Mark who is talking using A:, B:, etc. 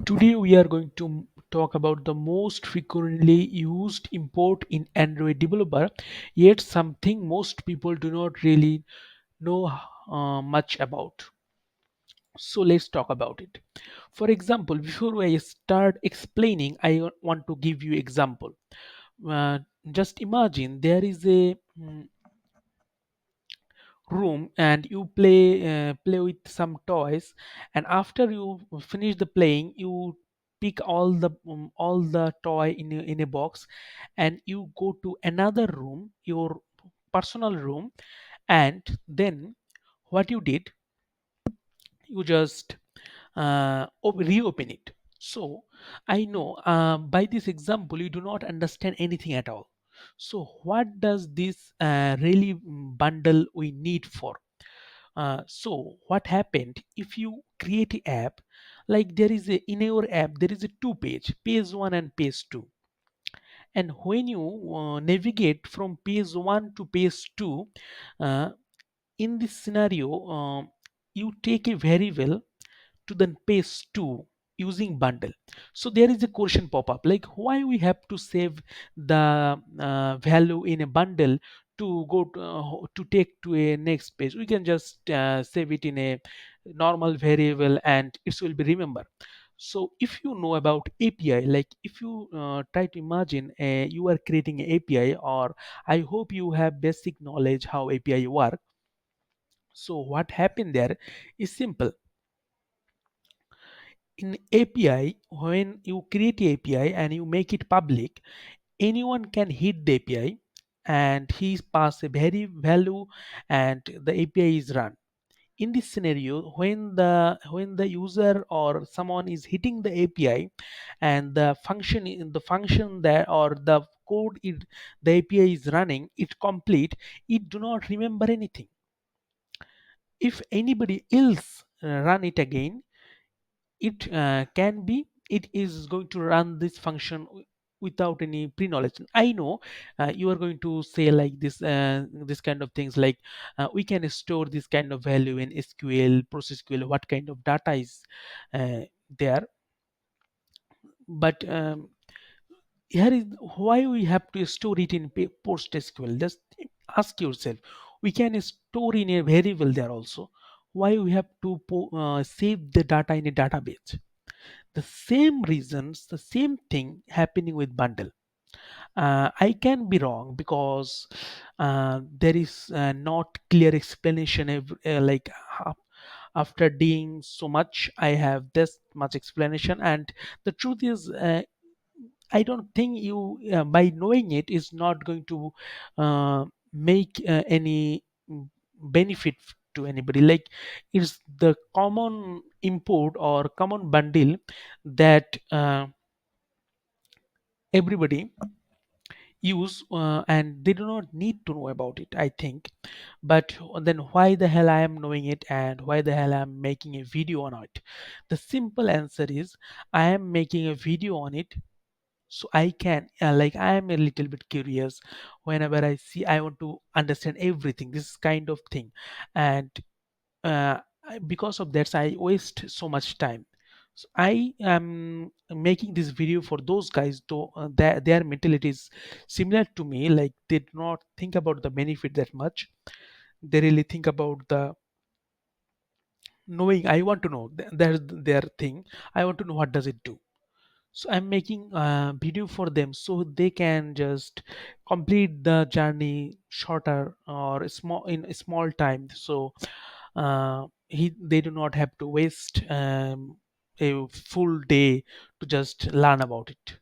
A: Today we are going to talk about the most frequently used import in Android developer, yet something most people do not really know much about. So let's talk about it. For example, before I start explaining, I want to give you example. Uh, just imagine there is a room and you play with some toys, and after you finish the playing you pick all the toy in a box, and you go to another room, your personal room, and then what you did, you just reopen it. So I know by this example you do not understand anything at all. So what does this really bundle we need for? So what happened if you create an app, like there is a in your app there is a two page one and page two, and when you navigate from page one to page two, uh, in this scenario, you take a variable to the page 2 using bundle. So there is a question pop up like why we have to save the value in a bundle to go to take to a next page. We can just save it in a normal variable and it will be remember. So if you know about API, like if you try to imagine you are creating an API, or I hope you have basic knowledge how API work. So what happened there is simple. In API, when you create a API and you make it public, anyone can hit the API and he pass a very value and the API is run. In this scenario, when the user or someone is hitting the API and the function that or the code the API is running, it complete, it do not remember anything. If anybody else run it again, it is going to run this function without any pre-knowledge. I know you are going to say like this kind of things like we can store this kind of value in SQL, PostgreSQL, what kind of data is uh, there. But here is why we have to store it in PostgreSQL. Just ask yourself, we can store in a variable there also. Why we have to save the data in a database? The same reasons, the same thing happening with bundle. I can be wrong because there is not clear explanation like after doing so much I have this much explanation, and the truth is I don't think you by knowing it is not going to make any benefit to anybody. Like it's the common import or common bundle that everybody use, and they do not need to know about it, I think. But then why the hell I am knowing it and why the hell I am making a video on it? The simple answer is I am making a video on it so I can like I am a little bit curious. Whenever I see, I want to understand everything, this kind of thing. And because of that I waste so much time. So I am making this video for those guys though their mentality is similar to me, like they do not think about the benefit that much. They really think about the knowing. I want to know there's their thing. I want to know what does it do. So I'm making a video for them so they can just complete the journey shorter or small in a small time. So they do not have to waste a full day to just learn about it.